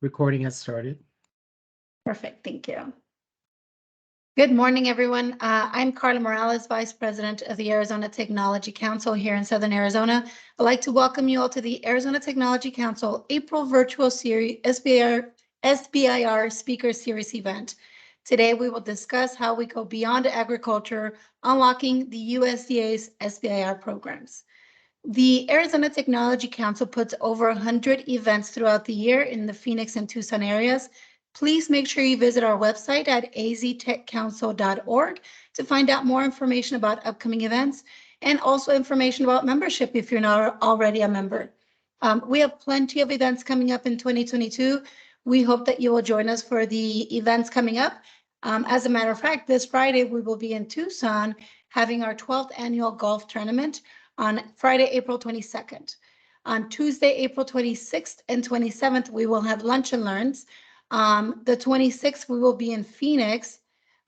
Recording has started. Perfect, thank you. Good morning, everyone. I'm Carla Morales, Vice President of the Arizona Technology Council here in Southern Arizona. I'd like to welcome you all to the Arizona Technology Council April Virtual Series SBIR Speaker Series event. Today, we will discuss how we go beyond agriculture, unlocking the USDA's SBIR programs. The Arizona Technology Council puts over 100 events throughout the year in the Phoenix and Tucson areas. Please make sure you visit our website at aztechcouncil.org to find out more information about upcoming events and also information about membership if you're not already a member. We have plenty of events coming up in 2022. We hope that you will join us for the events coming up. As a matter of fact, this Friday we will be in Tucson having our 12th annual golf tournament on Friday, April 22nd. On Tuesday, April 26th and 27th, we will have lunch and learns. The 26th, we will be in Phoenix.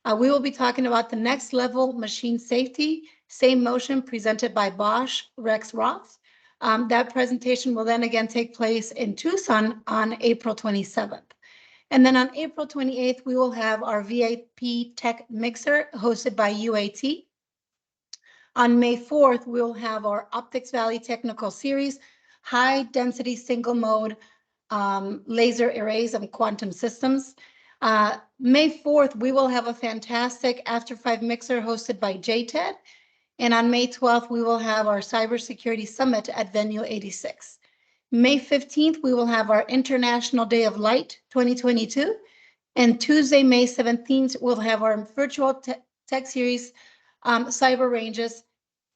We will be talking about the next level machine safety, same motion presented by Bosch, Rex Roth. That presentation will then again take place in Tucson on April 27th. And then on April 28th, we will have our VIP Tech Mixer hosted by UAT. On May 4th, we'll have our Optics Valley Technical Series, high density single mode laser arrays and quantum systems. May 4th, we will have a fantastic After 5 mixer hosted by JTED. And on May 12th, we will have our Cybersecurity Summit at Venue 86. May 15th, we will have our International Day of Light 2022. And Tuesday, May 17th, we'll have our virtual tech series, Cyber Ranges,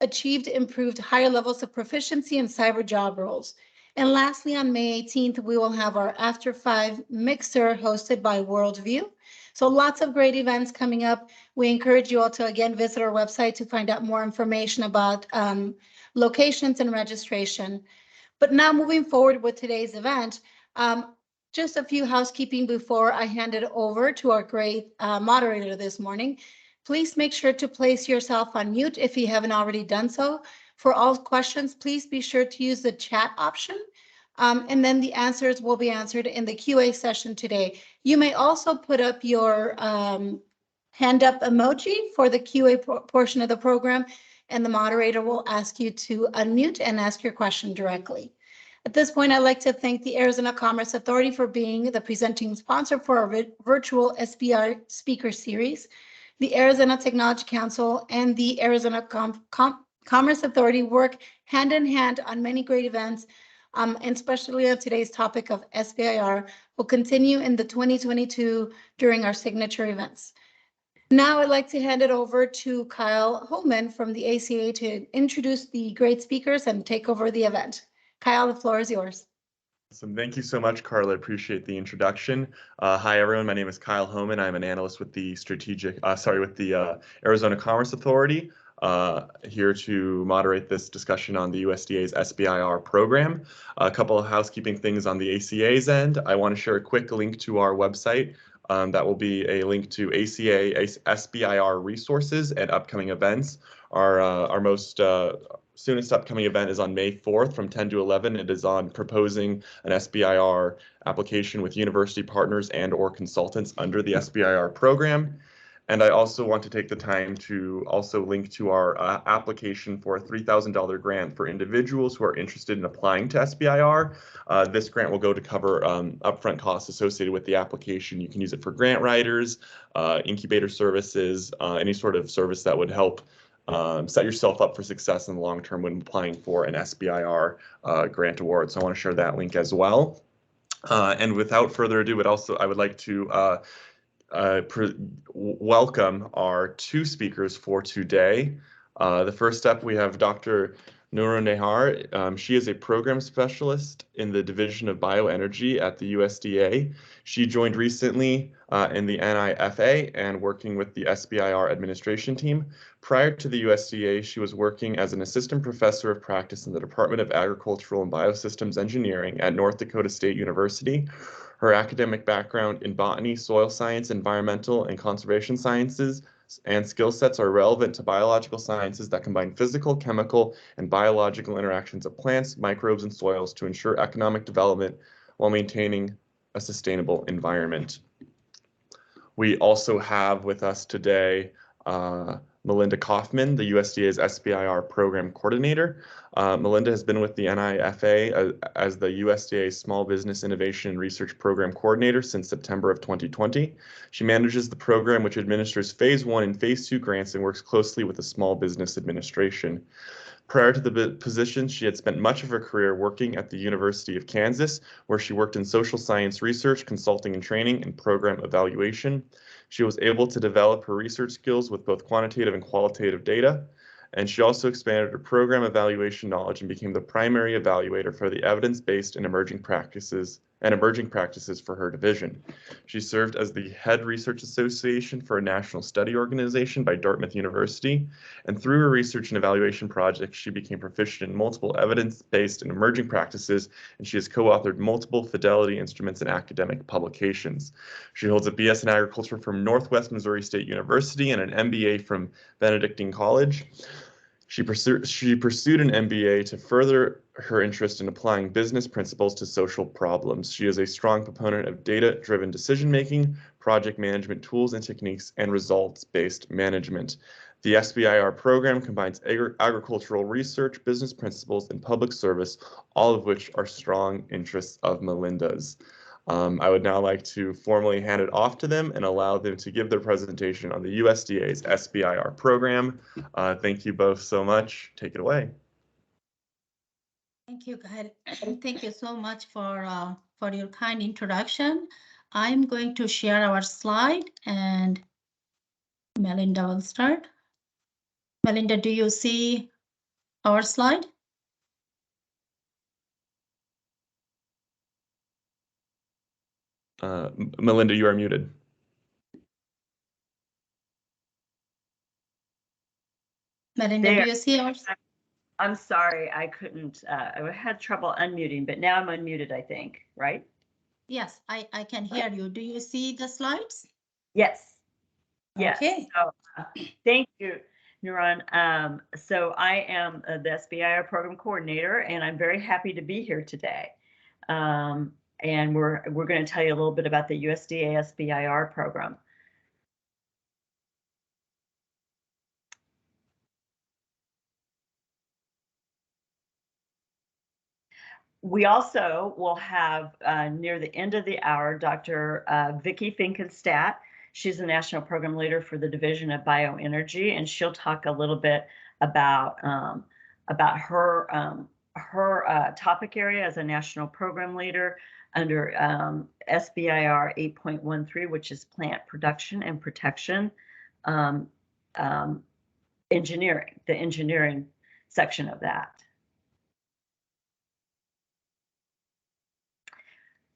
achieved improved higher levels of proficiency in cyber job roles. And lastly, on May 18th, we will have our After 5 mixer hosted by Worldview. So lots of great events coming up. We encourage you all to again visit our website to find out more information about locations and registration. But now moving forward with today's event, just a few housekeeping before I hand it over to our great moderator this morning. Please make sure to place yourself on mute if you haven't already done so. For all questions, please be sure to use the chat option, and then the answers will be answered in the QA session today. You may also put up your hand up emoji for the QA portion of the program, and the moderator will ask you to unmute and ask your question directly. At this point, I'd like to thank the Arizona Commerce Authority for being the presenting sponsor for our virtual SBIR speaker series. The Arizona Technology Council and the Arizona Commerce Authority work hand in hand on many great events, and especially on today's topic of SBIR will continue in the 2022 during our signature events. Now I'd like to hand it over to Kyle Holman from the ACA to introduce the great speakers and take over the event. Kyle, the floor is yours. Awesome. Thank you so much, Carla. Appreciate the introduction. Hi, everyone. My name is Kyle Homan. I'm an analyst with the Arizona Commerce Authority, here to moderate this discussion on the USDA's SBIR program. A couple of housekeeping things on the ACA's end. I want to share a quick link to our website. That will be a link to ACA SBIR resources and upcoming events. Our most soonest upcoming event is on May 4th from 10 to 11. It is on proposing an SBIR application with university partners and/or consultants under the SBIR program. And I also want to take the time to also link to our application for a $3,000 grant for individuals who are interested in applying to SBIR. This grant will go to cover upfront costs associated with the application. You can use it for grant writers, incubator services, any sort of service that would help set yourself up for success in the long term when applying for an SBIR grant award. So I want to share that link as well. And without further ado, I would like to welcome our two speakers for today. The first up, we have Dr. Noura Nehar. She is a program specialist in the Division of Bioenergy at the USDA. She joined recently in the NIFA and working with the SBIR administration team. Prior to the USDA, she was working as an assistant professor of practice in the Department of Agricultural and Biosystems Engineering at North Dakota State University. Her academic background in botany, soil science, environmental, and conservation sciences and skill sets are relevant to biological sciences that combine physical, chemical, and biological interactions of plants, microbes, and soils to ensure economic development while maintaining a sustainable environment. We also have with us today Melinda Kaufman, the USDA's SBIR Program Coordinator. Melinda has been with the NIFA as the USDA Small Business Innovation and Research Program Coordinator since September of 2020. She manages the program, which administers Phase 1 and Phase 2 grants and works closely with the Small Business Administration. Prior to the position, she had spent much of her career working at the University of Kansas, where she worked in social science research, consulting and training, and program evaluation. She was able to develop her research skills with both quantitative and qualitative data, and she also expanded her program evaluation knowledge and became the primary evaluator for the evidence-based and emerging practices for her division. She served as the head research association for a national study organization by Dartmouth University, and through her research and evaluation projects, she became proficient in multiple evidence-based and emerging practices, and she has co-authored multiple fidelity instruments and academic publications. She holds a BS in agriculture from Northwest Missouri State University and an MBA from Benedictine College. She pursued an MBA to further her interest in applying business principles to social problems. She is a strong proponent of data-driven decision-making, project management tools and techniques, and results-based management. The SBIR program combines agricultural research, business principles, and public service, all of which are strong interests of Melinda's. I would now like to formally hand it off to them and allow them to give their presentation on the USDA's SBIR program. Thank you both so much. Take it away. Thank you, Kyle. Thank you so much for your kind introduction. I'm going to share our slide and Melinda will start. Melinda, do you see our slide? Melinda, you are muted. Melinda, do you see our? I'm sorry, I couldn't, I had trouble unmuting, but now I'm unmuted, I think, right? Yes, I can hear you. Do you see the slides? Yes. Yes. Okay. So, thank you, Nuran. So I am the SBIR program coordinator, and I'm very happy to be here today. And we're going to tell you a little bit about the USDA SBIR program. We also will have, near the end of the hour, Dr. Vicki Finkenstadt. She's the National Program Leader for the Division of Bioenergy, and she'll talk a little bit about her topic area as a National Program Leader under SBIR 8.13, which is Plant Production and Protection Engineering, the engineering section of that.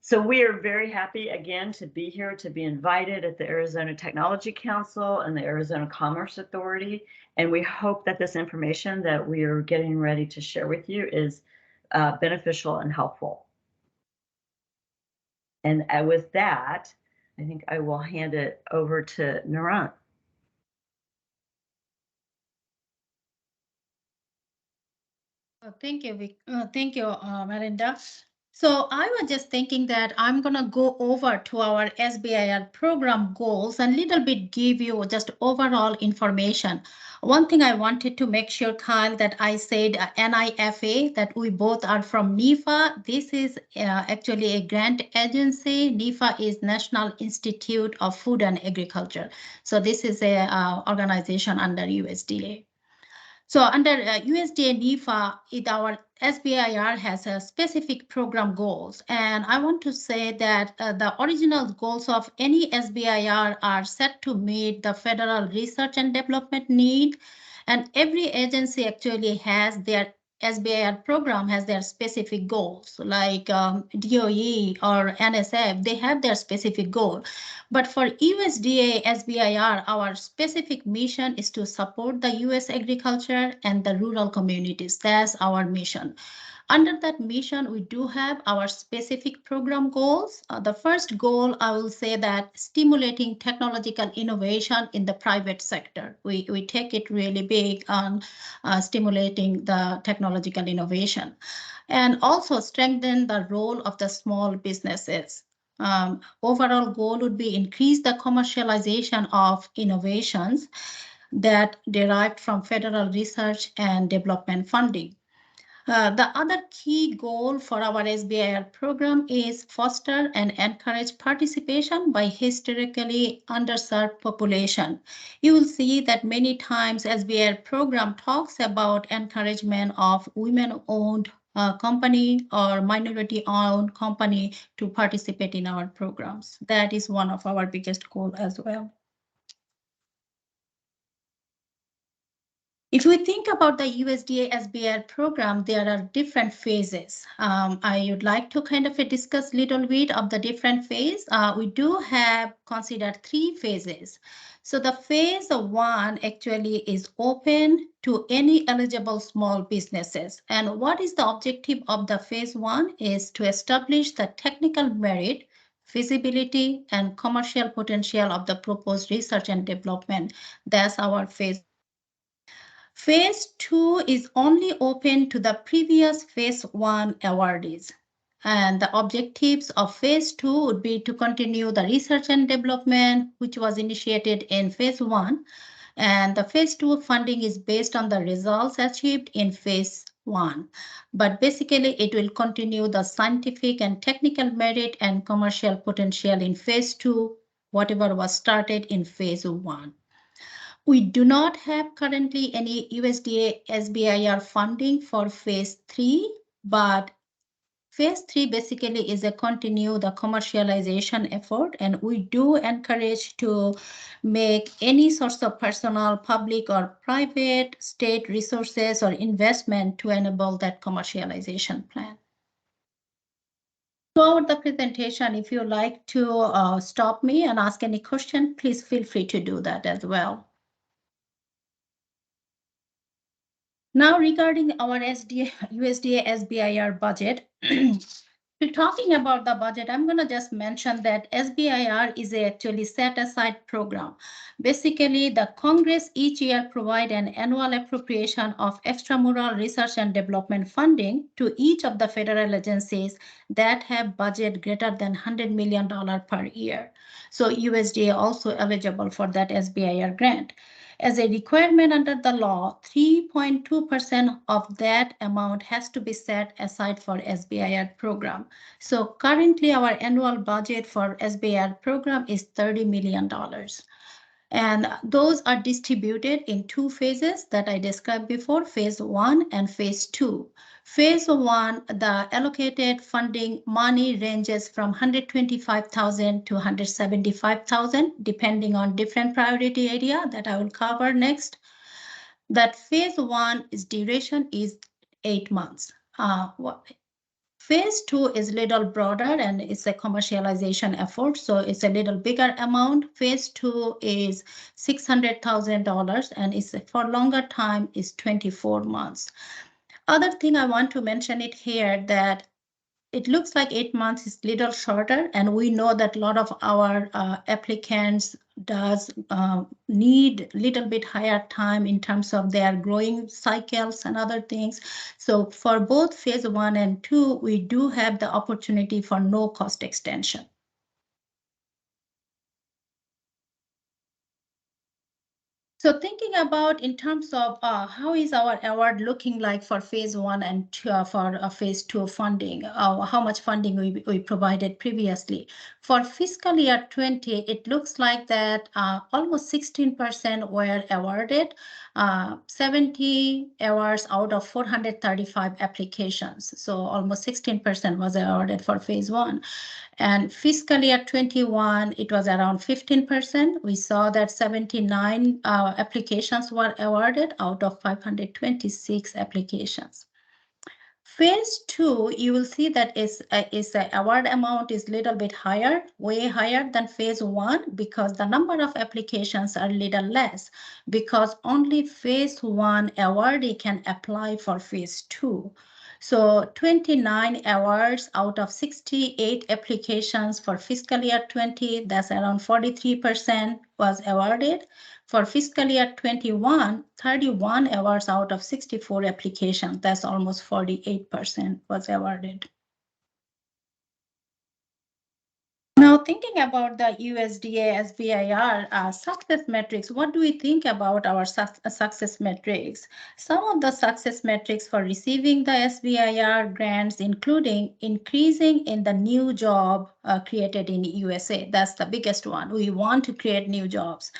So we are very happy again to be here, to be invited at the Arizona Technology Council and the Arizona Commerce Authority. And we hope that this information that we are getting ready to share with you is beneficial and helpful. And with that, I think I will hand it over to Nuran. Thank you, Melinda. So I was just thinking that I'm going to go over to our SBIR program goals and little bit give you just overall information. One thing I wanted to make sure, Kyle, that I said NIFA, that we both are from NIFA. This is actually a grant agency. NIFA is National Institute of Food and Agriculture. So this is a organization under USDA. So under USDA NIFA, our SBIR has a specific program goals. And I want to say that the original goals of any SBIR are set to meet the federal research and development need. And every agency actually has their SBIR program has their specific goals, like DOE or NSF, they have their specific goal. But for USDA SBIR, our specific mission is to support the US agriculture and the rural communities. That's our mission. Under that mission, we do have our specific program goals. The first goal, I will say that stimulating technological innovation in the private sector. We take it really big on stimulating the technological innovation and also strengthen the role of the small businesses. overall goal would be increase the commercialization of innovations that derived from federal research and development funding. The other key goal for our SBIR program is foster and encourage participation by historically underserved population. You will see that many times SBIR program talks about encouragement of women-owned company or minority-owned company to participate in our programs. That is one of our biggest goals as well. If we think about the USDA SBIR program, there are different phases. I would like to kind of discuss a little bit of the different phases. We do have considered 3 phases. So the phase 1 actually is open to any eligible small businesses. And what is the objective of the phase 1 is to establish the technical merit, feasibility, and commercial potential of the proposed research and development. That's our phase. Phase 2 is only open to the previous phase 1 awardees. And the objectives of phase 2 would be to continue the research and development, which was initiated in phase 1. And the phase 2 funding is based on the results achieved in phase 1. But basically, it will continue the scientific and technical merit and commercial potential in phase 2, whatever was started in phase 1. We do not have currently any USDA SBIR funding for phase 3, but phase 3 basically is a continue the commercialization effort, and we do encourage to make any source of personal, public or private, state resources or investment to enable that commercialization plan. Throughout the presentation, if you like to stop me and ask any question, please feel free to do that as well. Now, regarding our USDA SBIR budget, talking about the budget, I'm going to just mention that SBIR is actually set aside program. Basically, the Congress each year provide an annual appropriation of extramural research and development funding to each of the federal agencies that have budget greater than $100 million per year. So USDA also eligible for that SBIR grant. As a requirement under the law, 3.2% of that amount has to be set aside for SBIR program. So currently our annual budget for SBIR program is $30 million. And those are distributed in 2 phases that I described before, phase 1 and phase 2. Phase 1, the allocated funding money ranges from $125,000 to $175,000, depending on different priority area that I will cover next. That phase 1 is duration is 8 months. Phase 2 is a little broader and it's a commercialization effort, so it's a little bigger amount. Phase 2 is $600,000 and it's for longer time is 24 months. Other thing I want to mention it here that it looks like 8 months is little shorter, and we know that a lot of our applicants does need little bit higher time in terms of their growing cycles and other things. So for both phase 1 and 2, we do have the opportunity for no cost extension. So thinking about in terms of how is our award looking like for phase 1 and 2, for phase 2 funding, how much funding we provided previously. For fiscal year 20, it looks like that almost 16% were awarded, 70 awards out of 435 applications. So almost 16% was awarded for phase 1. And fiscal year 21, it was around 15%. We saw that 79 applications were awarded out of 526 applications. Phase 2, you will see that the award amount is a little bit higher, way higher than phase 1, because the number of applications are a little less, because only phase 1 awardee can apply for phase 2. So 29 awards out of 68 applications for fiscal year 20, that's around 43% was awarded. For fiscal year 21, 31 awards out of 64 applications, that's almost 48% was awarded. Now, thinking about the USDA SBIR success metrics, what do we think about our success metrics? Some of the success metrics for receiving the SBIR grants, including increasing in the new job created in USA. That's the biggest one. We want to create new jobs.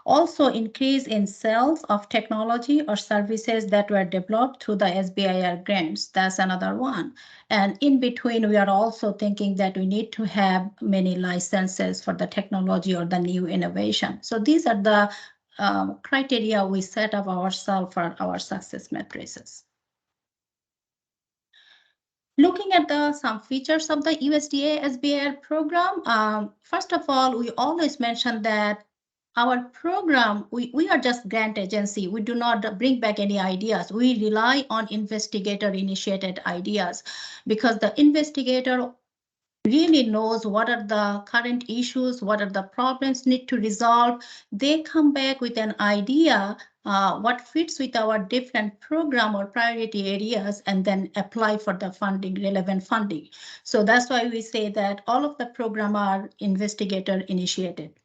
Also, increase in sales of technology or services that were developed through the SBIR grants. That's another one. And in between, we are also thinking that we need to have many licenses for the technology or the new innovation. So these are the criteria we set up ourselves for our success matrices. Looking at some features of the USDA SBIR program, first of all, we always mention that our program, we are just grant agency. We do not bring back any ideas. We rely on investigator-initiated ideas because the investigator really knows what are the current issues, what are the problems need to resolve. They come back with an idea what fits with our different program or priority areas and then apply for the funding, relevant funding. So that's why we say that all of the program are investigator initiated.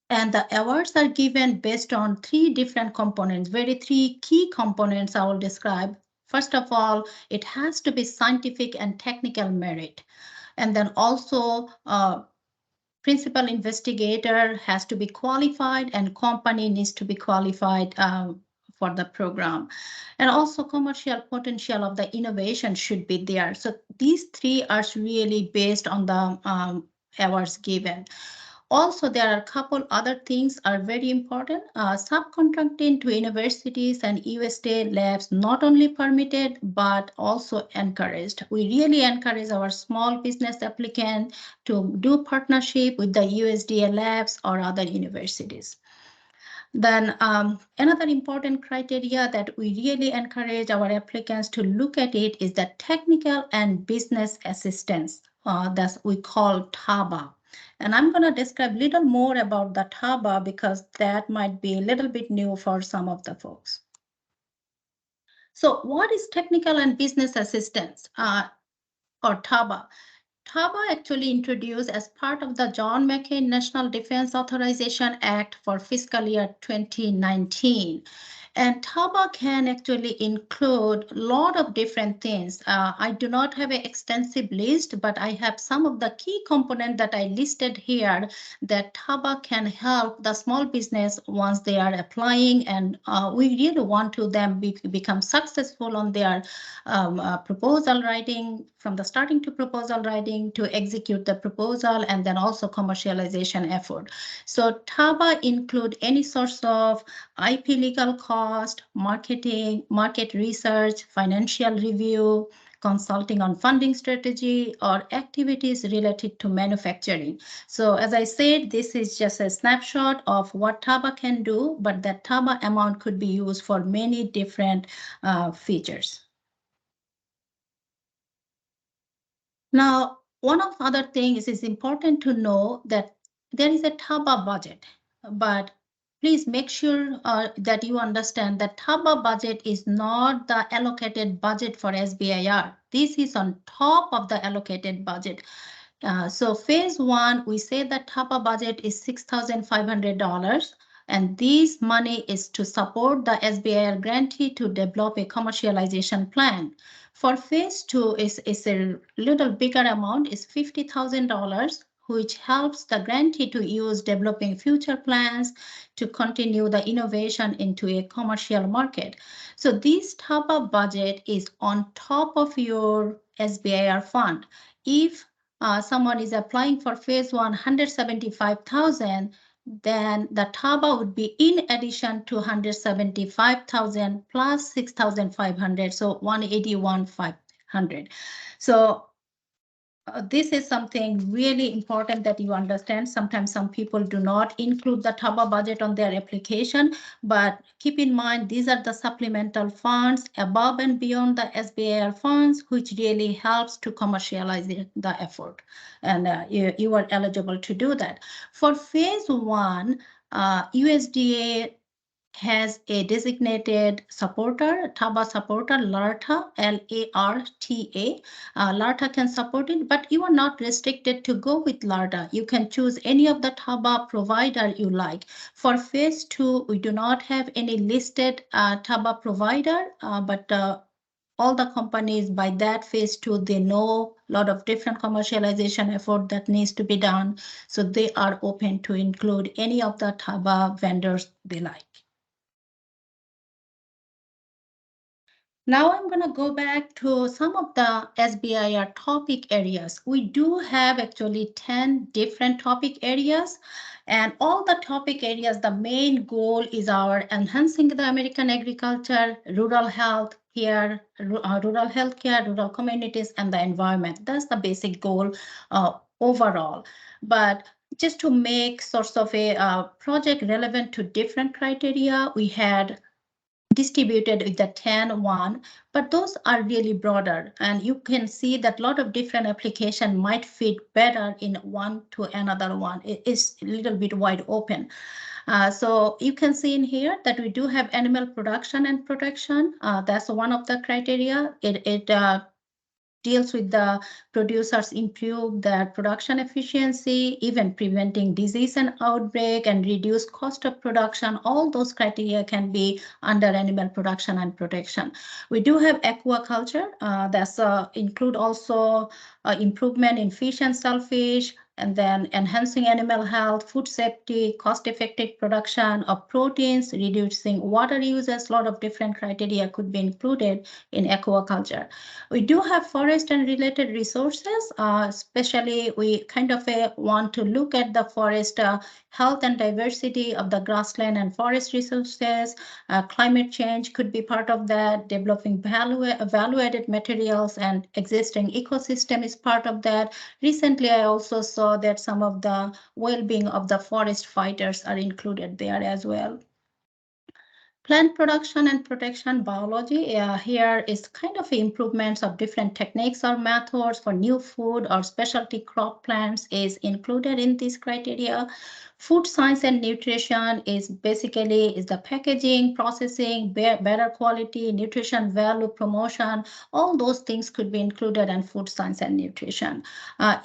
And the awards are given based on three different components, three key components I will describe. First of all, it has to be scientific and technical merit. And then also principal investigator has to be qualified and company needs to be qualified for the program. And also commercial potential of the innovation should be there. So these three are really based on the awards given. Also, there are a couple other things are very important. Subcontracting to universities and USDA labs not only permitted, but also encouraged. We really encourage our small business applicant to do partnership with the USDA labs or other universities. Then another important criteria that we really encourage our applicants to look at it is the technical and business assistance that we call TABA. And I'm going to describe a little more about the TABA because that might be a little bit new for some of the folks. So what is technical and business assistance or TABA? TABA actually introduced as part of the John McCain National Defense Authorization Act for fiscal year 2019. And TABA can actually include a lot of different things. I do not have an extensive list, but I have some of the key components that I listed here that TABA can help the small business once they are applying. And we really want to them become successful on their proposal writing, from the starting to proposal writing to execute the proposal and then also commercialization effort. So TABA include any source of IP legal cost, marketing, market research, financial review, consulting on funding strategy, or activities related to manufacturing. So as I said, this is just a snapshot of what TABA can do, but that TABA amount could be used for many different features. Now, one of the other things is important to know that there is a TABA budget, but please make sure that you understand that TABA budget is not the allocated budget for SBIR. This is on top of the allocated budget. So phase one, we say that TABA budget is $6,500. And this money is to support the SBIR grantee to develop a commercialization plan. For phase two, is a little bigger amount, is $50,000, which helps the grantee to use developing future plans to continue the innovation into a commercial market. So this TABA budget is on top of your SBIR fund. If someone is applying for phase one, $175,000, then the TABA would be in addition to $175,000 plus $6,500, so $181,500. So this is something really important that you understand. Sometimes some people do not include the TABA budget on their application, but keep in mind these are the supplemental funds above and beyond the SBIR funds, which really helps to commercialize the effort. And you are eligible to do that. For phase one, USDA has a designated supporter, TABA supporter, LARTA, L-A-R-T-A. LARTA can support it, but you are not restricted to go with LARTA. You can choose any of the TABA provider you like. For phase 2, we do not have any listed TABA provider, but all the companies by that phase 2, they know a lot of different commercialization effort that needs to be done. So they are open to include any of the TABA vendors they like. Now I'm going to go back to some of the SBIR topic areas. We do have actually 10 different topic areas, and all the topic areas, the main goal is our enhancing the American agriculture, rural health care, rural healthcare, rural communities, and the environment. That's the basic goal overall. But just to make sorts of a project relevant to different criteria, we had distributed with the 10-1, but those are really broader, and you can see that a lot of different application might fit better in one to another one. It is a little bit wide open. So you can see in here that we do have animal production and protection. That's one of the criteria. It deals with the producers improve their production efficiency, even preventing disease and outbreak and reduce cost of production. All those criteria can be under animal production and protection. We do have aquaculture. That's include also improvement in fish and shellfish, and then enhancing animal health, food safety, cost-effective production of proteins, reducing water uses. A lot of different criteria could be included in aquaculture. We do have forest and related resources, especially we kind of want to look at the forest health and diversity of the grassland and forest resources. Climate change could be part of that. Developing value-added materials and existing ecosystem is part of that. Recently, I also saw that some of the well-being of the forest fighters are included there as well. Plant production and protection biology. Here is kind of improvements of different techniques or methods for new food or specialty crop plants is included in this criteria. Food science and nutrition is basically the packaging, processing, better quality, nutrition value promotion. All those things could be included in food science and nutrition.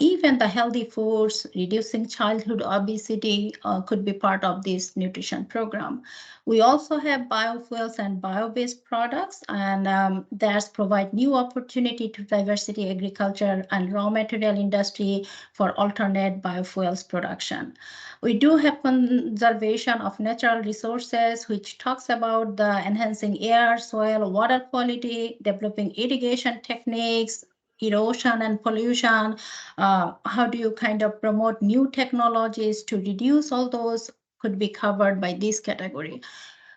Even the healthy foods, reducing childhood obesity could be part of this nutrition program. We also have biofuels and bio-based products, and that provide new opportunity to diversity agriculture and raw material industry for alternate biofuels production. We do have conservation of natural resources, which talks about the enhancing air, soil, water quality, developing irrigation techniques, erosion and pollution. How do you kind of promote new technologies to reduce all those could be covered by this category.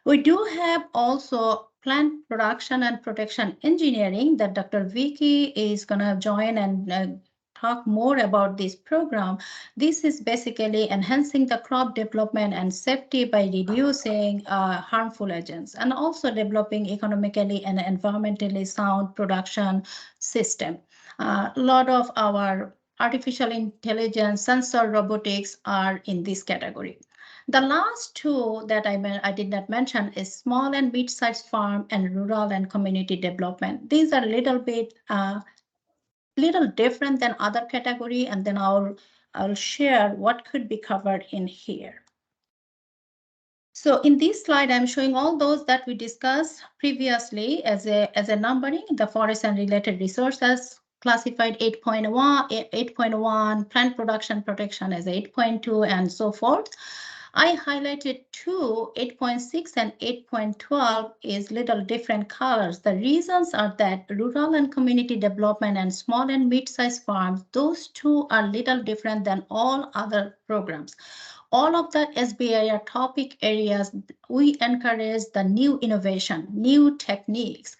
We do have also plant production and protection engineering that Dr. Vicky is going to join and talk more about this program. This is basically enhancing the crop development and safety by reducing harmful agents and also developing economically and environmentally sound production system. A lot of our artificial intelligence, sensor robotics are in this category. The last two that I did not mention is small and mid-sized farm and rural and community development. These are a little bit little different than other category, and then I'll share what could be covered in here. So in this slide, I'm showing all those that we discussed previously as a numbering, the forest and related resources classified 8.1, plant production protection as 8.2, and so forth. I highlighted 8.6 and 8.12 is little different colors. The reasons are that rural and community development and small and mid-sized farms, those two are little different than all other programs. All of the SBIR topic areas, we encourage the new innovation, new techniques.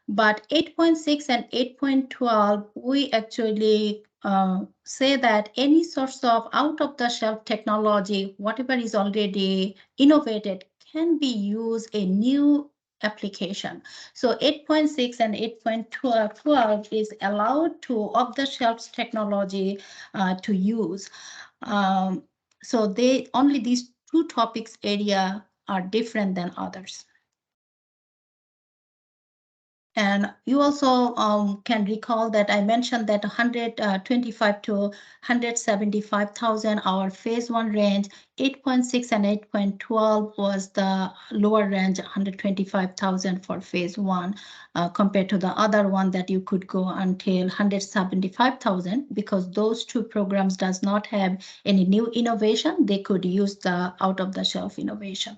But 8.6 and 8.12, we actually say that any sorts of out-of-the-shelf technology, whatever is already innovated, can be used a new application. So 8.6 and 8.12 is allowed to off-the-shelf technology to use. So these two topics area are different than others. And you also can recall that I mentioned that 125 to 175,000, our phase 1 range, 8.6 and 8.12 was the lower range, 125,000 for phase 1, compared to the other one that you could go until 175,000, because those two programs does not have any new innovation. They could use the out-of-the-shelf innovation.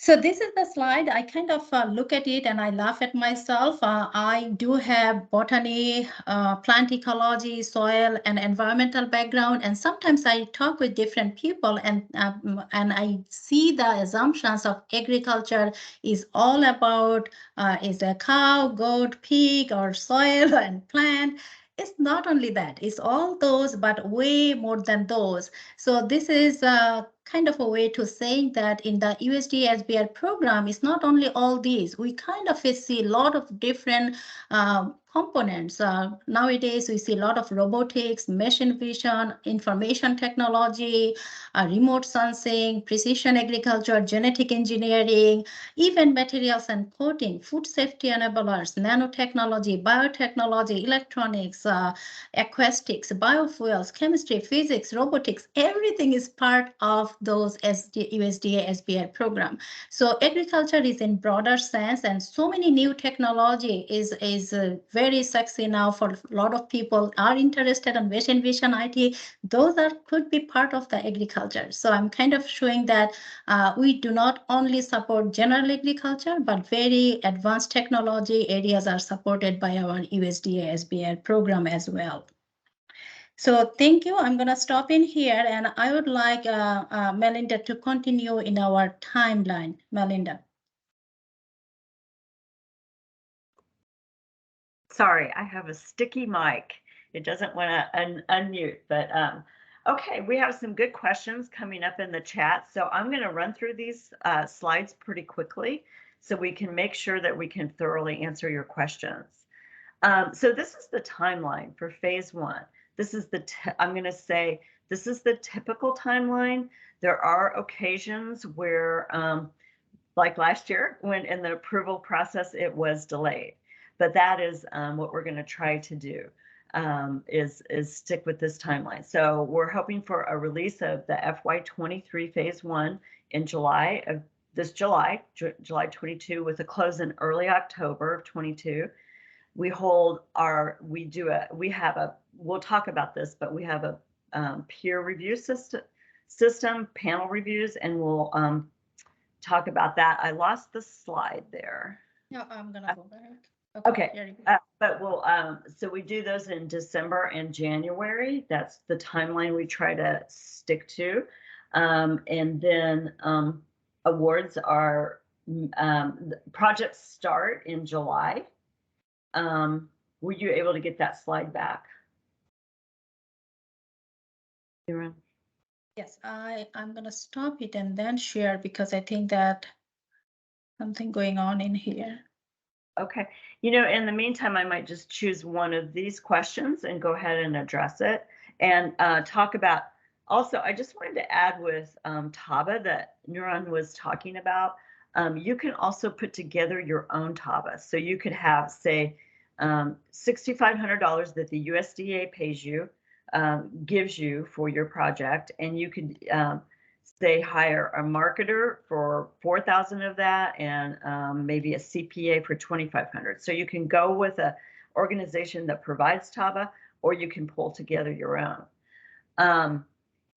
So this is the slide. I kind of look at it and I laugh at myself. I do have botany, plant ecology, soil and environmental background. And sometimes I talk with different people and I see the assumptions of agriculture is all about is a cow, goat, pig, or soil and plant. It's not only that, it's all those, but way more than those. So this is kind of a way to saying that in the USDA SBR program, it's not only all these. We kind of see a lot of different components. Nowadays, we see a lot of robotics, machine vision, information technology, remote sensing, precision agriculture, genetic engineering, even materials and coating, food safety enablers, nanotechnology, biotechnology, electronics, acoustics, biofuels, chemistry, physics, robotics, everything is part of those USDA SBR program. So agriculture is in broader sense, and so many new technology is very sexy now for a lot of people are interested in machine vision, IT. Those could be part of the agriculture. So I'm kind of showing that we do not only support general agriculture, but very advanced technology areas are supported by our USDA SBR program as well. So thank you. I'm going to stop in here, and I would like Melinda to continue in our timeline. Melinda. Sorry, I have a sticky mic. It doesn't want to unmute, but okay, we have some good questions coming up in the chat. So I'm going to run through these slides pretty quickly so we can make sure that we can thoroughly answer your questions. So this is the timeline for phase 1. This is I'm going to say this is the typical timeline. There are occasions where, like last year, when in the approval process, it was delayed. But that is what we're going to try to do, is stick with this timeline. So we're hoping for a release of the FY23 phase 1 in July of this July 22, with a close in early October of 22. We hold our, we'll talk about this, but we have a peer review system, panel reviews, and we'll talk about that. I lost the slide there. No, I'm going to go back. Okay, but we'll, so we do those in December and January. That's the timeline we try to stick to. And then awards are, projects start in July. Were you able to get that slide back? Yes, I'm going to stop it and then share, because I think that something going on in here. Okay, you know, in the meantime, I might just choose one of these questions and go ahead and address it and talk about. Also, I just wanted to add with TABA that Nuran was talking about. You can also put together your own TABA. So you could have, say, $6,500 that the USDA pays you, gives you for your project, and you could say hire a marketer for $4,000 of that, and maybe a CPA for $2,500. So you can go with an organization that provides TABA, or you can pull together your own. And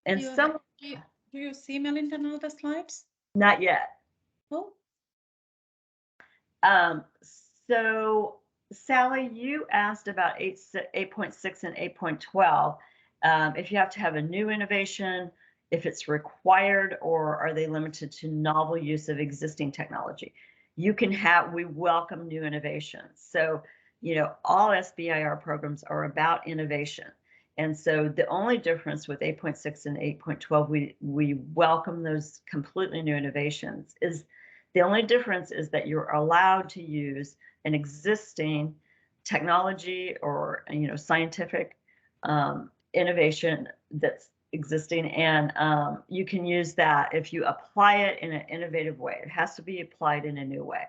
do you see, Melinda, now the slides? Not yet. Oh. So Sally, you asked about 8.6 and 8.12. If you have to have a new innovation, if it's required, or are they limited to novel use of existing technology? You can have, we welcome new innovations. So, you know, all SBIR programs are about innovation. And so the only difference with 8.6 and 8.12, we welcome those completely new innovations. The only difference is that you're allowed to use an existing technology or, you know, scientific innovation that's existing, and you can use that if you apply it in an innovative way. It has to be applied in a new way.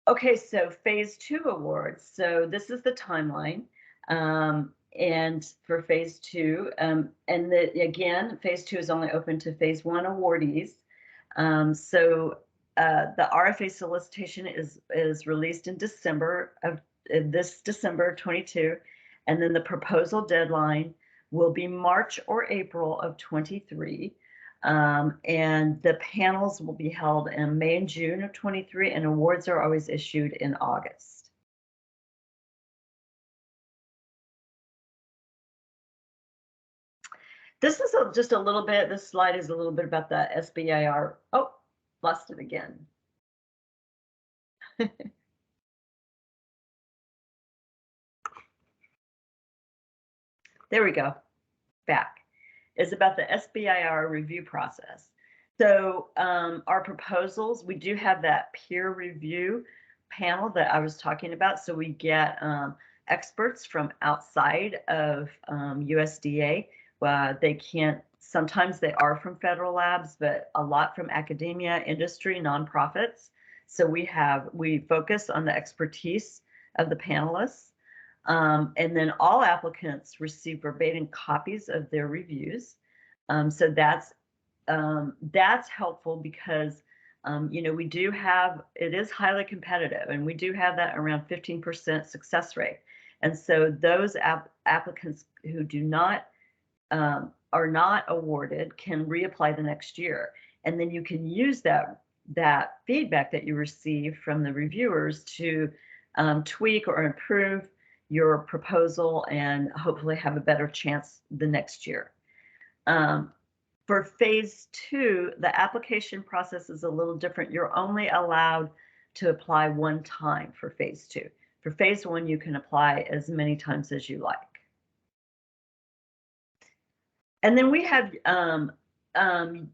Okay, so phase 2 awards. So this is the timeline. And for phase 2, again, phase 2 is only open to phase 1 awardees. The RFA solicitation is released in December of this December 22, and then the proposal deadline will be March or April of 23. And the panels will be held in May and June of 23, and awards are always issued in August. This is just a little bit, this slide is a little bit about the SBIR. Oh, lost it again. There we go, back. Is about the SBIR review process. So our proposals, we do have that peer review panel that I was talking about. So we get experts from outside of USDA. They can't, sometimes they are from federal labs, but a lot from academia, industry, nonprofits. So we focus on the expertise of the panelists. And then all applicants receive verbatim copies of their reviews. So that's helpful because, we do have, it is highly competitive, and we do have that around 15% success rate. And so those applicants who do not, are not awarded can reapply the next year. And then you can use that feedback that you receive from the reviewers to tweak or improve your proposal and hopefully have a better chance the next year. For phase 2, the application process is a little different. You're only allowed to apply one time for phase 2. For phase 1, you can apply as many times as you like. And then we have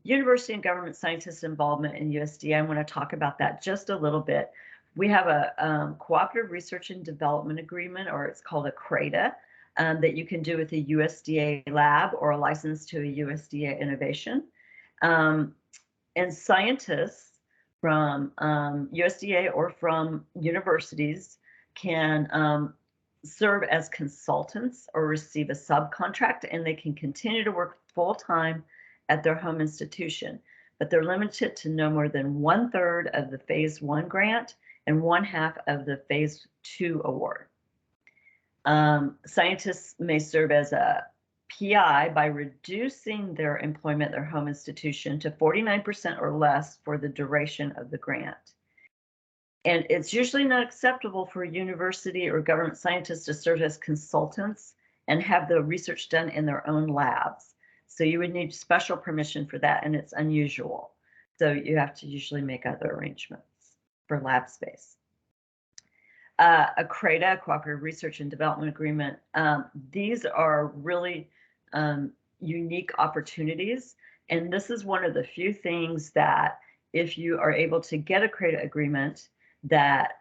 university and government scientists' involvement in USDA. I want to talk about that just a little bit. We have a cooperative research and development agreement, or it's called a CRADA, that you can do with a USDA lab or a license to a USDA innovation. And scientists from USDA or from universities can serve as consultants or receive a subcontract, and they can continue to work full-time at their home institution, but they're limited to no more than 1/3 of the phase 1 grant and 1/2 of the phase 2 award. Scientists may serve as a PI by reducing their employment at their home institution to 49% or less for the duration of the grant. And it's usually not acceptable for a university or government scientists to serve as consultants and have the research done in their own labs. So you would need special permission for that, and it's unusual. So you have to usually make other arrangements for lab space. A CRADA, Cooperative Research and Development Agreement, these are really unique opportunities. And this is one of the few things that if you are able to get a CRADA agreement, that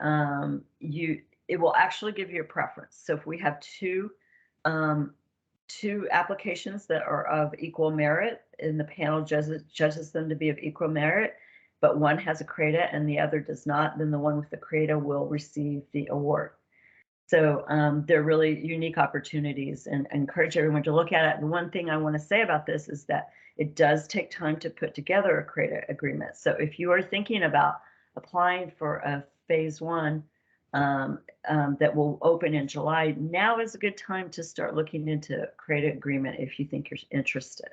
it will actually give you a preference. So if we have two applications that are of equal merit, and the panel judges them to be of equal merit, but one has a CRADA and the other does not, then the one with the CRADA will receive the award. So they're really unique opportunities, and I encourage everyone to look at it. And one thing I want to say about this is that it does take time to put together a CRADA agreement. So if you are thinking about applying for a phase 1 that will open in July, now is a good time to start looking into CRADA agreement if you think you're interested.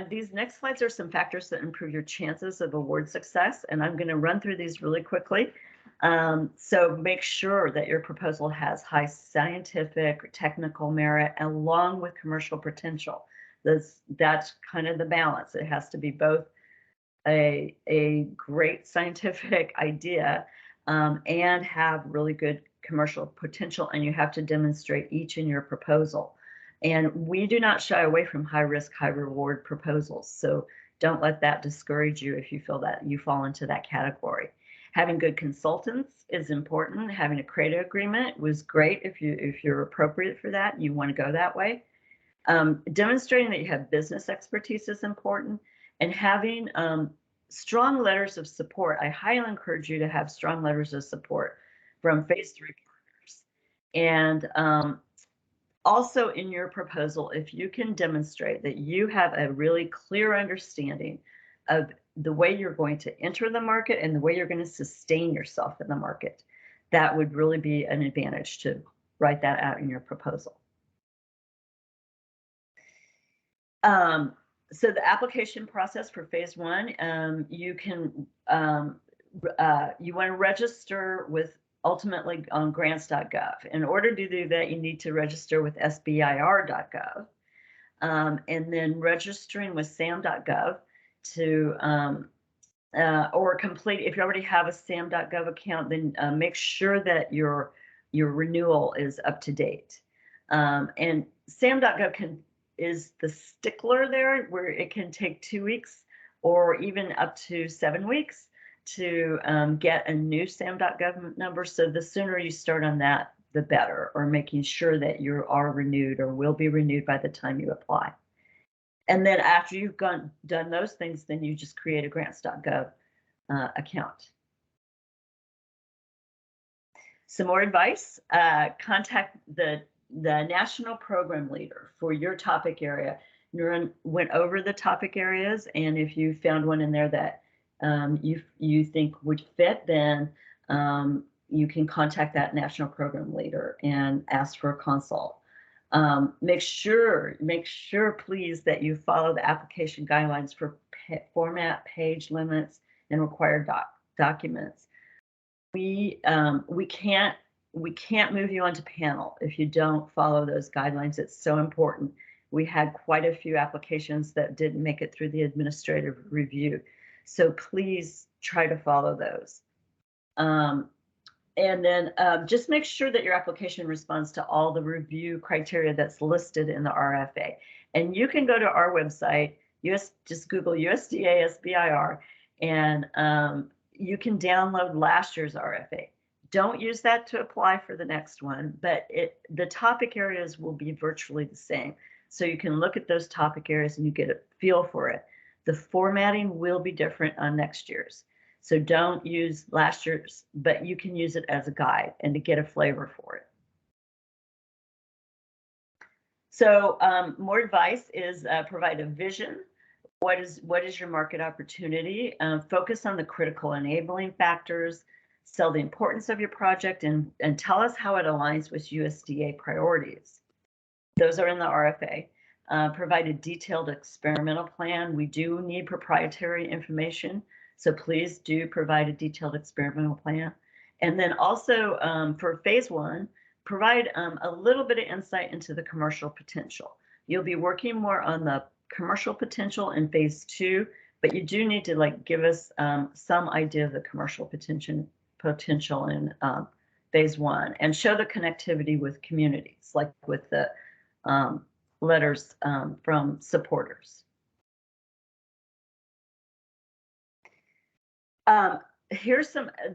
These next slides are some factors that improve your chances of award success, and I'm going to run through these really quickly. So make sure that your proposal has high scientific or technical merit along with commercial potential. That's kind of the balance. It has to be both a great scientific idea and have really good commercial potential, and you have to demonstrate each in your proposal. And we do not shy away from high risk, high reward proposals. So don't let that discourage you if you feel that you fall into that category. Having good consultants is important. Having a CRADA agreement was great if you're appropriate for that. You want to go that way. Demonstrating that you have business expertise is important, and having strong letters of support. I highly encourage you to have strong letters of support from phase 3 partners. And also in your proposal, if you can demonstrate that you have a really clear understanding of the way you're going to enter the market and the way you're going to sustain yourself in the market, that would really be an advantage to write that out in your proposal. So the application process for phase 1, you can you want to register with ultimately on grants.gov. In order to do that, you need to register with sbir.gov, and then registering with sam.gov to or complete. If you already have a sam.gov account, then make sure that your renewal is up to date. And sam.gov is the stickler there, where it can take 2 weeks or even up to 7 weeks to get a new sam.gov number. So the sooner you start on that, the better, or making sure that you are renewed or will be renewed by the time you apply. And then after you've done those things, then you just create a grants.gov account. Some more advice: contact the national program leader for your topic area. Nuran went over the topic areas, and if you found one in there that you think would fit, then you can contact that national program leader and ask for a consult. Make sure, please, that you follow the application guidelines for format, page limits, and required documents. We can't move you onto panel if you don't follow those guidelines. It's so important. We had quite a few applications that didn't make it through the administrative review, so please try to follow those. And then just make sure that your application responds to all the review criteria that's listed in the RFA. And you can go to our website, just Google USDA SBIR, and you can download last year's RFA. Don't use that to apply for the next one, but the topic areas will be virtually the same. So you can look at those topic areas and you get a feel for it. The formatting will be different on next year's. So don't use last year's, but you can use it as a guide and to get a flavor for it. So more advice is provide a vision. What is your market opportunity? Focus on the critical enabling factors. Sell the importance of your project and tell us how it aligns with USDA priorities. Those are in the RFA. Provide a detailed experimental plan. We do need proprietary information, so please do provide a detailed experimental plan. And then also for phase 1, provide a little bit of insight into the commercial potential. You'll be working more on the commercial potential in phase 2, but you do need to give us some idea of the commercial potential in phase 1, and show the connectivity with communities, like with the letters from supporters. The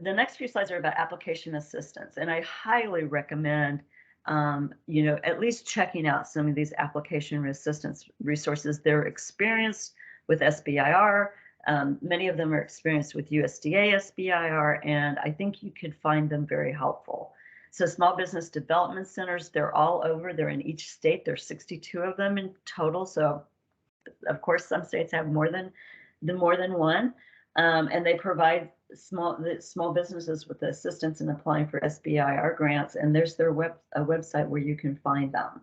next few slides are about application assistance, and I highly recommend at least checking out some of these application assistance resources. They're experienced with SBIR. Many of them are experienced with USDA SBIR, and I think you could find them very helpful. So small business development centers, they're all over. They're in each state. There's 62 of them in total. So of course, some states have more than one, and they provide small businesses with assistance in applying for SBIR grants. And there's their website where you can find them.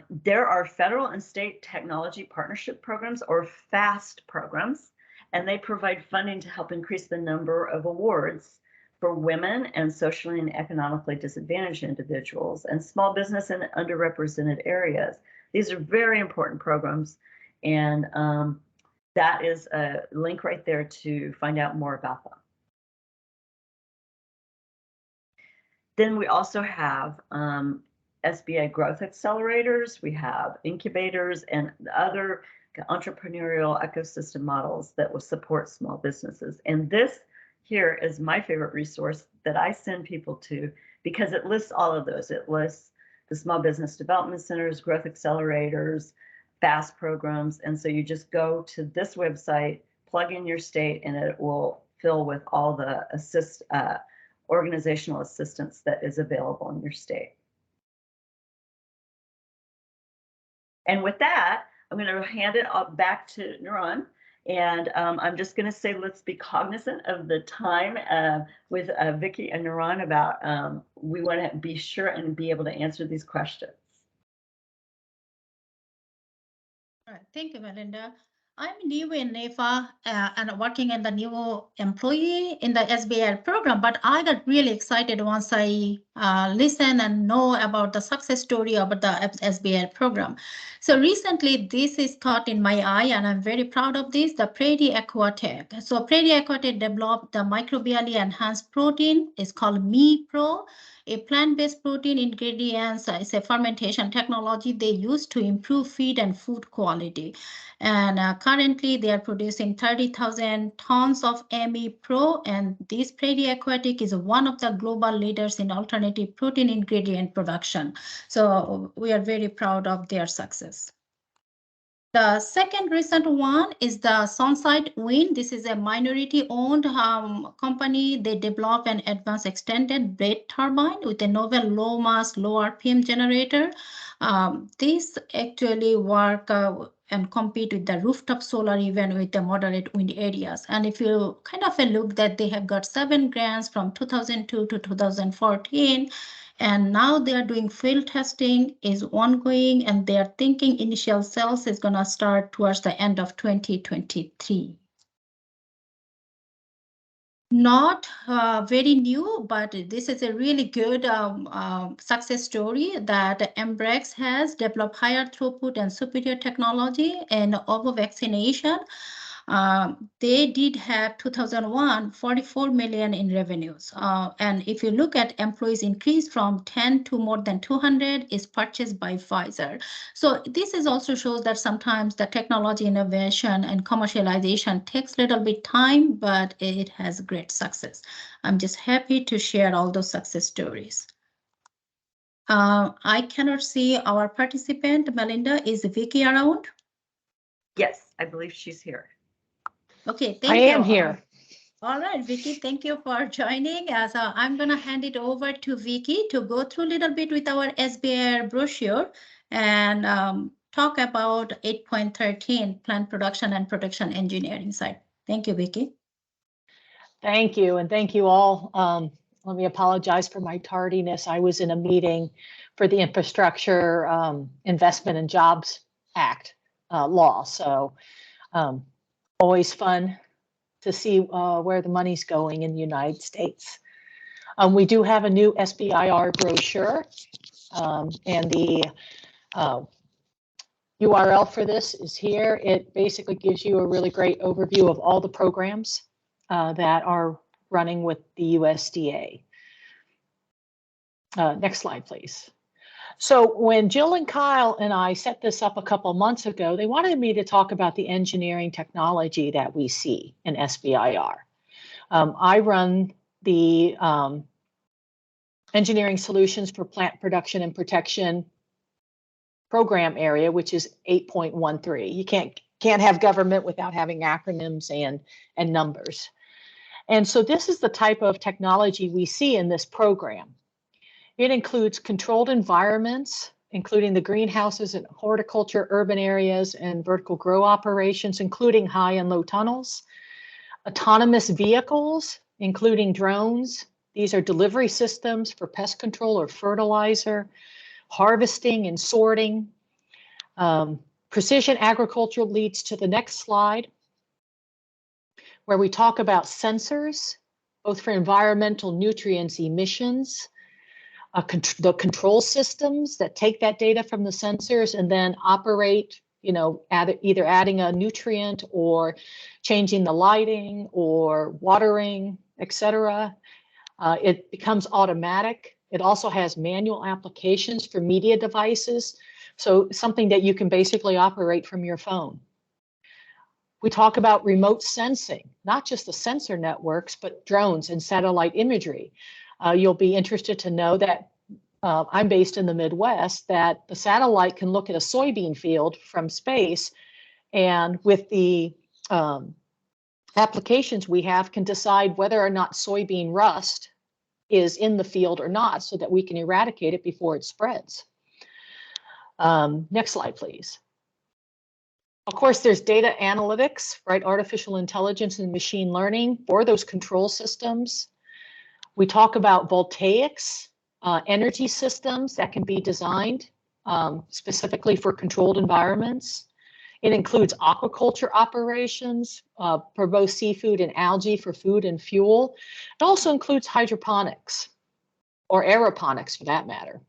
There are federal and state technology partnership programs, or FAST programs, and they provide funding to help increase the number of awards for women and socially and economically disadvantaged individuals and small business in underrepresented areas. These are very important programs, and that is a link right there to find out more about them. Then we also have SBA growth accelerators, we have incubators and other entrepreneurial ecosystem models that will support small businesses. And this here is my favorite resource that I send people to because it lists all of those. It lists the small business development centers, growth accelerators, FAST programs. And so you just go to this website, plug in your state, and it will fill with all the organizational assistance that is available in your state. And with that, I'm going to hand it back to Nuran. And I'm just going to say, let's be cognizant of the time with Vicki and Nuran about we want to be sure and be able to answer these questions. All right, thank you, Melinda. I'm new in NEFA and working in the new employee in the SBIR program, but I got really excited once I listen and know about the success story about the SBIR program. So recently, this is caught in my eye, and I'm very proud of this, the Prairie Aquatech. So Prairie Aquatech developed the microbially enhanced protein. It's called MePro. A plant-based protein ingredients is a fermentation technology they use to improve feed and food quality. And currently they are producing 30,000 tons of MePro, and this Prairie Aquatic is one of the global leaders in alternative protein ingredient production. So we are very proud of their success. The second recent one is the Sunside Wind. This is a minority-owned company. They develop an advanced extended blade turbine with a novel low mass, low RPM generator. This actually work and compete with the rooftop solar even with the moderate wind areas. And if you kind of look that they have got 7 grants from 2002 to 2014. And now they are doing field testing is ongoing, and they are thinking initial sales is going to start towards the end of 2023. Not very new, but this is a really good success story that Embrex has developed higher throughput and superior technology in ovo vaccination. They did have 2001, 44 million in revenues. And if you look at employees increase from 10 to more than 200 is purchased by Pfizer. So this is also shows that sometimes the technology innovation and commercialization takes a little bit time, but it has great success. I'm just happy to share all those success stories. I cannot see our participant. Melinda, is Vicki around? Yes, I believe she's here. Okay, thank you. I am here. All right, Vicki, thank you for joining. So I'm going to hand it over to Vicki to go through a little bit with our SBIR brochure and talk about 8.13 plant production and production engineering side. Thank you, Vicki. Thank you, and thank you all. Let me apologize for my tardiness. I was in a meeting for the Infrastructure Investment and Jobs Act law. So always fun to see where the money's going in the United States. We do have a new SBIR brochure, and the URL for this is here. It basically gives you a really great overview of all the programs that are running with the USDA. Next slide, please. So when Jill and Kyle and I set this up a couple months ago, they wanted me to talk about the engineering technology that we see in SBIR. I run the engineering solutions for plant production and protection program area, which is 8.13. You can't have government without having acronyms and numbers. And so this is the type of technology we see in this program. It includes controlled environments, including the greenhouses and horticulture, urban areas, and vertical grow operations, including high and low tunnels. Autonomous vehicles, including drones. These are delivery systems for pest control or fertilizer, harvesting and sorting. Precision agriculture leads to the next slide, where we talk about sensors, both for environmental nutrients emissions, the control systems that take that data from the sensors and then operate, either adding a nutrient or changing the lighting or watering, etc. It becomes automatic. It also has manual applications for media devices. So something that you can basically operate from your phone. We talk about remote sensing, not just the sensor networks, but drones and satellite imagery. You'll be interested to know that I'm based in the Midwest, that the satellite can look at a soybean field from space, and with the applications we have, can decide whether or not soybean rust is in the field or not, so that we can eradicate it before it spreads. Next slide, please. Of course, there's data analytics, right? Artificial intelligence and machine learning for those control systems. We talk about voltaics, energy systems that can be designed specifically for controlled environments. It includes aquaculture operations for both seafood and algae for food and fuel. It also includes hydroponics, or aeroponics for that matter.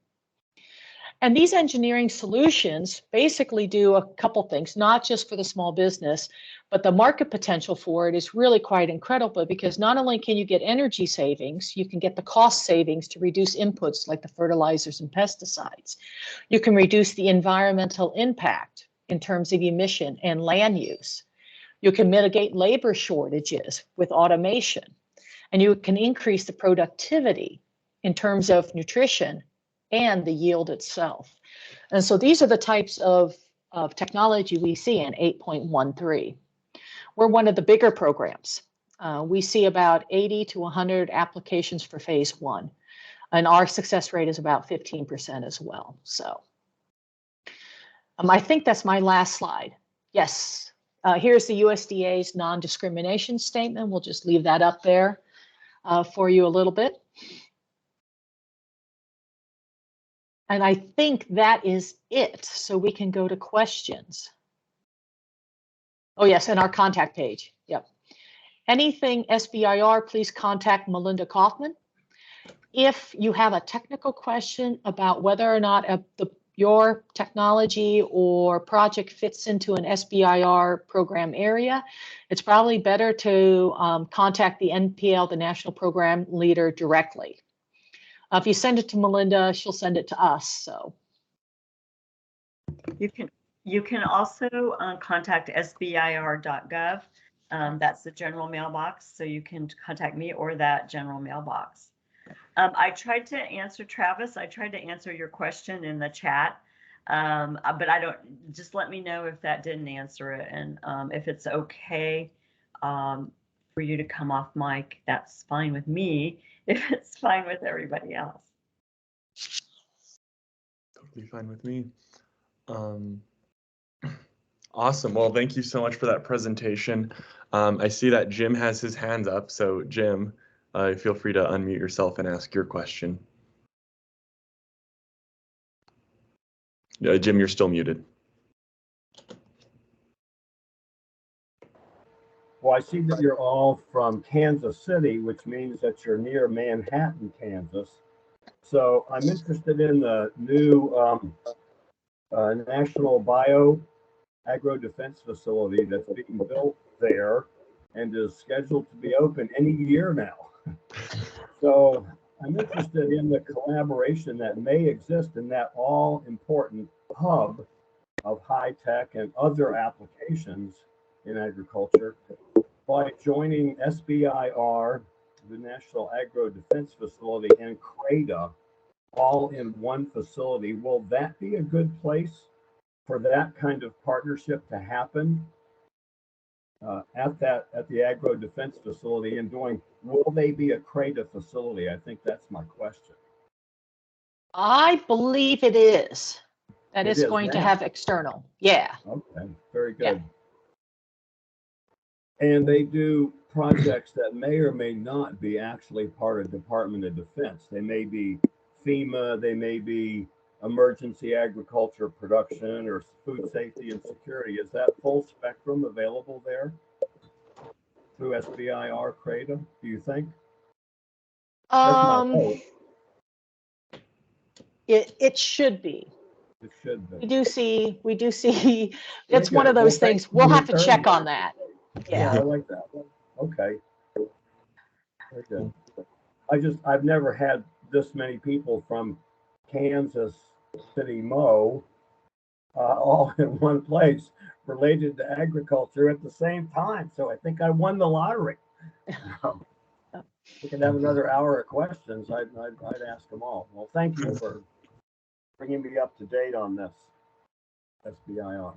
And these engineering solutions basically do a couple things, not just for the small business, but the market potential for it is really quite incredible, because not only can you get energy savings, you can get the cost savings to reduce inputs like the fertilizers and pesticides. You can reduce the environmental impact in terms of emission and land use. You can mitigate labor shortages with automation, and you can increase the productivity in terms of nutrition and the yield itself. And so these are the types of technology we see in 8.13. We're one of the bigger programs. We see about 80 to 100 applications for phase 1, and our success rate is about 15% as well. So I think that's my last slide. Yes, here's the USDA's non-discrimination statement. We'll just leave that up there for you a little bit. And I think that is it. So we can go to questions. Oh, yes, and our contact page. Yep. Anything SBIR, please contact Melinda Kaufman. If you have a technical question about whether or not your technology or project fits into an SBIR program area, it's probably better to contact the NPL, the National Program Leader, directly. If you send it to Melinda, she'll send it to us. So you can also contact sbir.gov. That's the general mailbox, so you can contact me or that general mailbox. I tried to answer, Travis. I tried to answer your question in the chat, but I don't. Just let me know if that didn't answer it, and if it's okay for you to come off mic, that's fine with me. If it's fine with everybody else. Totally fine with me. Awesome. Well, thank you so much for that presentation. I see that Jim has his hands up. So Jim, feel free to unmute yourself and ask your question. Jim, you're still muted. Well, I see that you're all from Kansas City, which means that you're near Manhattan, Kansas. So I'm interested in the new National Bio Agro Defense Facility that's being built there and is scheduled to be open any year now. So I'm interested in the collaboration that may exist in that all-important hub of high tech and other applications in agriculture by joining SBIR, the National Agro Defense Facility, and CRADA all in one facility. Will that be a good place for that kind of partnership to happen at the Agro Defense Facility? And will they be a CRADA facility? I think that's my question. I believe it is. That is going to have external. Yeah. Okay, very good. Yeah. And they do projects that may or may not be actually part of Department of Defense. They may be FEMA, they may be emergency agriculture production or food safety and security. Is that full spectrum available there through SBIR CRADA, do you think? It should be. It should be. We do see it's one of those things. We'll have to check on that. Yeah, I like that one. Okay. Very good. I've never had this many people from Kansas City, Mo, all in one place. related to agriculture at the same time. So I think I won the lottery. We could have another hour of questions. I'd ask them all. Well, thank you for bringing me up to date on this SBIR.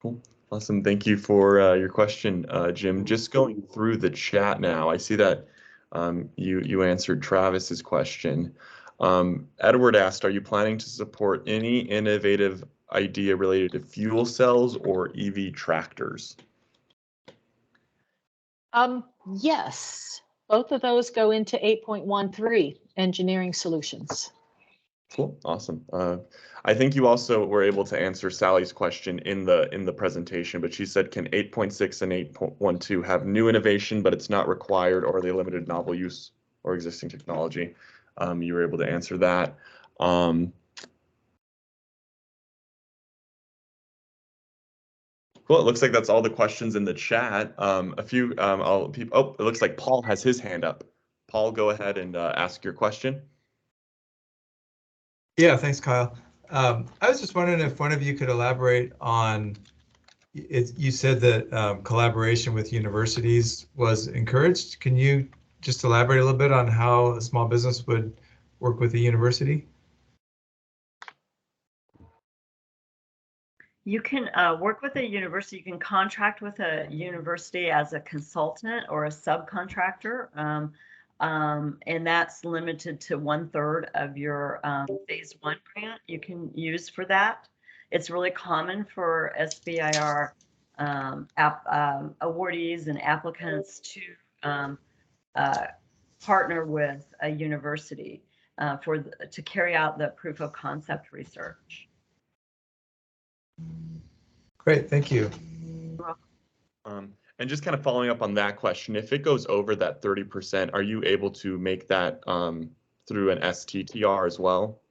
Cool. Awesome. Thank you for your question, Jim. Just going through the chat now, I see that you answered Travis's question. Edward asked, are you planning to support any innovative idea related to fuel cells or EV tractors? Yes, both of those go into 8.13 engineering solutions. Cool, awesome. I think you also were able to answer Sally's question in the presentation, but she said, can 8.6 and 8.12 have new innovation, but it's not required, or are they limited novel use or existing technology? You were able to answer that. Cool. It looks like that's all the questions in the chat. A few, oh, it looks like Paul has his hand up. Paul, go ahead and ask your question. Yeah, thanks, Kyle. I was just wondering if one of you could elaborate on, you said that collaboration with universities was encouraged. Can you just elaborate a little bit on how a small business would work with a university? You can work with a university. You can contract with a university as a consultant or a subcontractor, and that's limited to 1/3 of your phase 1 grant you can use for that. It's really common for SBIR awardees and applicants to partner with a university to carry out the proof of concept research. Great, thank you. And just kind of following up on that question, if it goes over that 30%, are you able to make that through an STTR as well?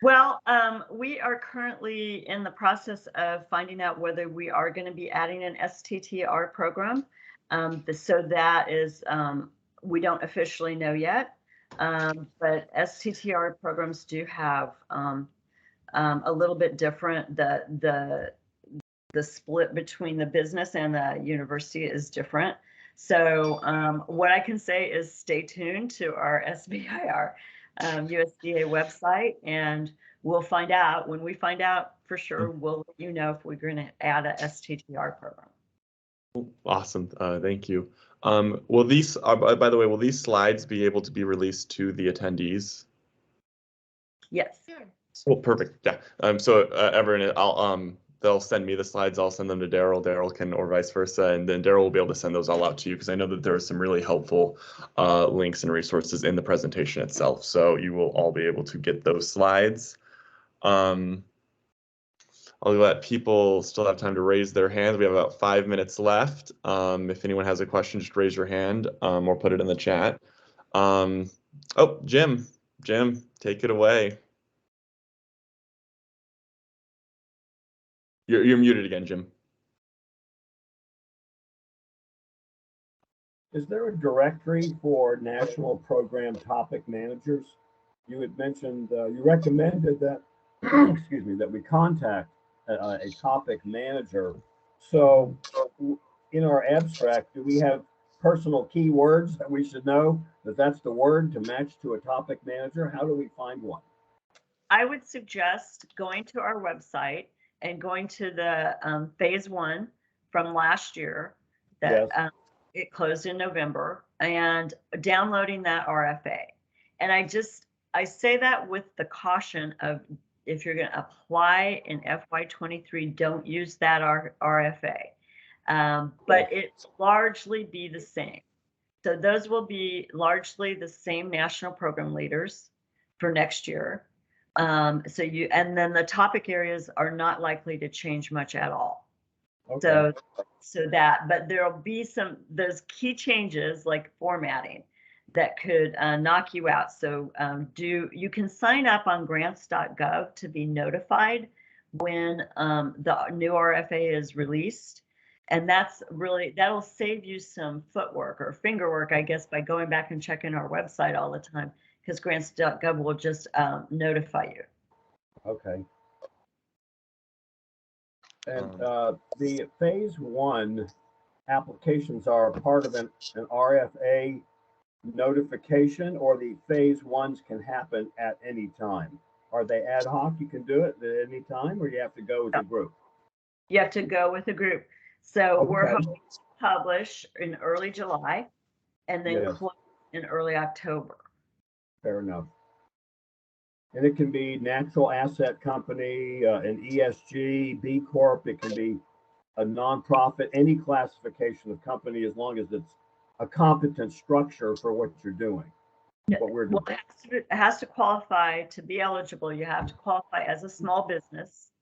Well, we are currently in the process of finding out whether we are going to be adding an STTR program. So that is, we don't officially know yet, but STTR programs do have a little bit different. The split between the business and the university is different. So what I can say is stay tuned to our SBIR USDA website, and we'll find out. When we find out for sure, we'll let you know if we're going to add a STTR program. Awesome. Thank you. Will these, by the way, will these slides be able to be released to the attendees? Yes. Sure. Well, perfect. Yeah. So Everett, they'll send me the slides. I'll send them to Daryl. Daryl can, or vice versa, and then Daryl will be able to send those all out to you, because I know that there are some really helpful links and resources in the presentation itself. So you will all be able to get those slides. I'll let people still have time to raise their hands. We have about 5 minutes left. If anyone has a question, just raise your hand or put it in the chat. Oh, Jim, take it away. You're muted again, Jim. Is there a directory for national program topic managers? You had mentioned, you recommended that, excuse me, that we contact a topic manager. So in our abstract, do we have personal keywords that we should know that that's the word to match to a topic manager? How do we find one? I would suggest going to our website and going to the phase 1 from last year that Yes. It closed in November, and downloading that RFA. And I say that with the caution of, if you're going to apply in FY23, don't use that RFA. But it largely be the same. So those will be largely the same national program leaders for next year. And then the topic areas are not likely to change much at all. Okay. But there'll be those key changes like formatting that could knock you out. So you can sign up on grants.gov to be notified when the new RFA is released. And that'll save you some footwork or fingerwork, I guess, by going back and checking our website all the time, because grants.gov will just notify you. Okay. And the phase one applications are a part of an RFA notification, or the phase ones can happen at any time? Are they ad hoc? You can do it at any time, or you have to go with a group? You have to go with a group. So we're Okay. hoping to publish in early July and then Yes. close in early October. Fair enough. And it can be natural asset company, an ESG, B Corp. It can be a nonprofit, any classification of company, as long as it's a competent structure for what you're doing. What we're Well, doing. it has to qualify to be eligible. You have to qualify as a small business.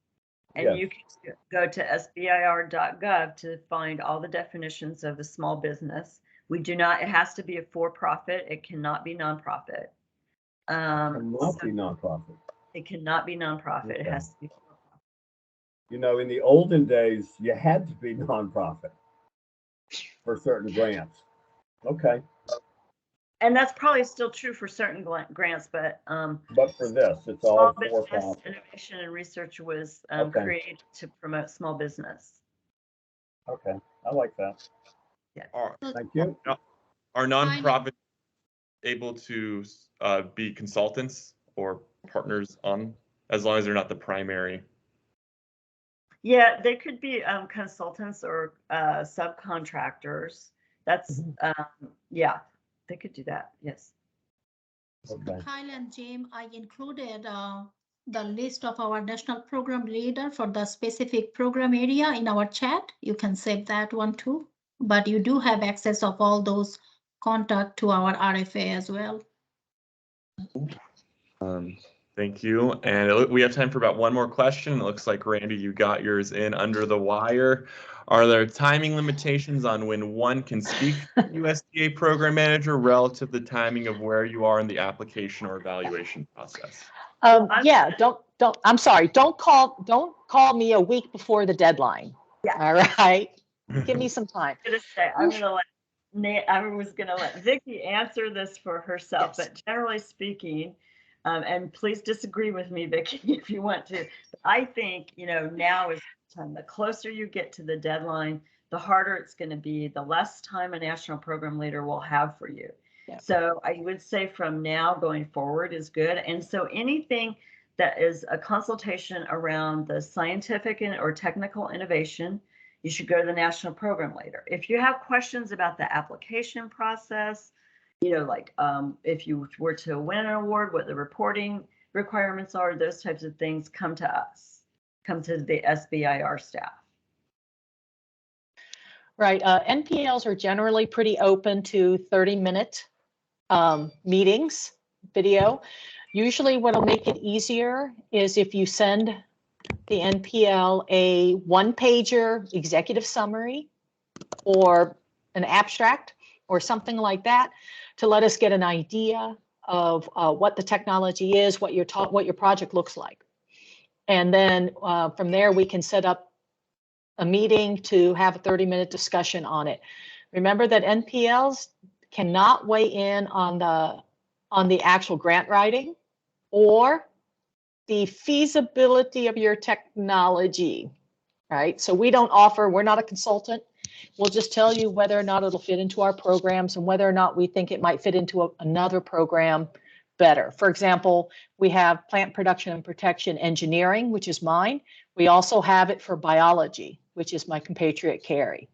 And Yes. you can go to sbir.gov to find all the definitions of a small business. We do not, it has to be a for-profit. It cannot be nonprofit. Cannot be nonprofit. It cannot be nonprofit. It Okay. has to be for-profit. You know, in the olden days, you had to be nonprofit for certain grants. Okay, And that's probably still true for certain grants, but but for this, it's small all business for-profit. innovation and research was Okay. created to promote small business. Okay, I like that. Are, Thank you. are nonprofits able to be consultants or partners on, as long as they're not the primary? Yeah, they could be consultants or subcontractors. That's yeah, they could do that. Yes. Okay. Kyle and Jim, I included the list of our national program leader for the specific program area in our chat. You can save that one too, but you do have access of all those contact to our RFA as well. Thank you. And we have time for about one more question. It looks like, Randy, you got yours in under the wire. Are there timing limitations on when one can speak to the USDA program manager relative to the timing of where you are in the application or evaluation process? Yeah, I'm sorry, don't call me a week before the deadline. Yeah. All right, give me some time. I was gonna let Vicki answer this for herself, Yes. but generally speaking, and please disagree with me, Vicki, if you want to. I think, now is the time. The closer you get to the deadline, the harder it's going to be, the less time a national program leader will have for you. Yep. So I would say from now going forward is good. And so anything that is a consultation around the scientific or technical innovation, you should go to the national program leader. If you have questions about the application process, like if you were to win an award, what the reporting requirements are, those types of things, come to us, come to the SBIR staff. Right, NPLs are generally pretty open to 30-minute meetings, video. Usually what'll make it easier is if you send the NPL a one-pager executive summary or an abstract or something like that, to let us get an idea of what the technology is, what your project looks like. And then from there, we can set up a meeting to have a 30-minute discussion on it. Remember that NPLs cannot weigh in on the actual grant writing or the feasibility of your technology, right? So we're not a consultant. We'll just tell you whether or not it'll fit into our programs and whether or not we think it might fit into another program better. For example, we have plant production and protection engineering, which is mine. We also have it for biology, which is my compatriot Carrie.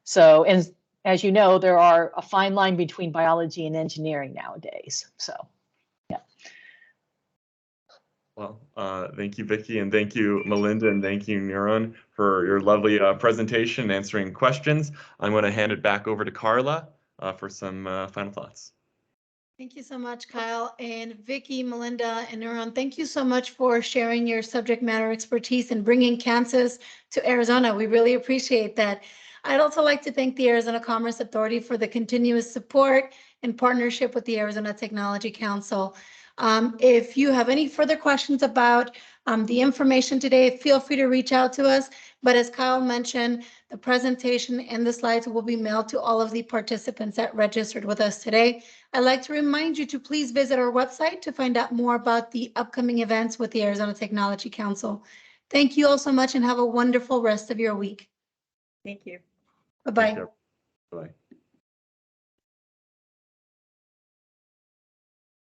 So, and as you know, there are a fine line between biology and engineering nowadays. So, yeah. Well, thank you, Vicki, and thank you, Melinda, and thank you, Neuron, for your lovely presentation and answering questions. I'm going to hand it back over to Carla for some final thoughts. Thank you so much, Kyle, and Vicki, Melinda, and Neuron. Thank you so much for sharing your subject matter expertise and bringing Kansas to Arizona. We really appreciate that. I'd also like to thank the Arizona Commerce Authority for the continuous support and partnership with the Arizona Technology Council. If you have any further questions about the information today, feel free to reach out to us. But as Kyle mentioned, the presentation and the slides will be mailed to all of the participants that registered with us today. I'd like to remind you to please visit our website to find out more about the upcoming events with the Arizona Technology Council. Thank you all so much and have a wonderful rest of your week. Thank you. Bye-bye. Take care. Bye.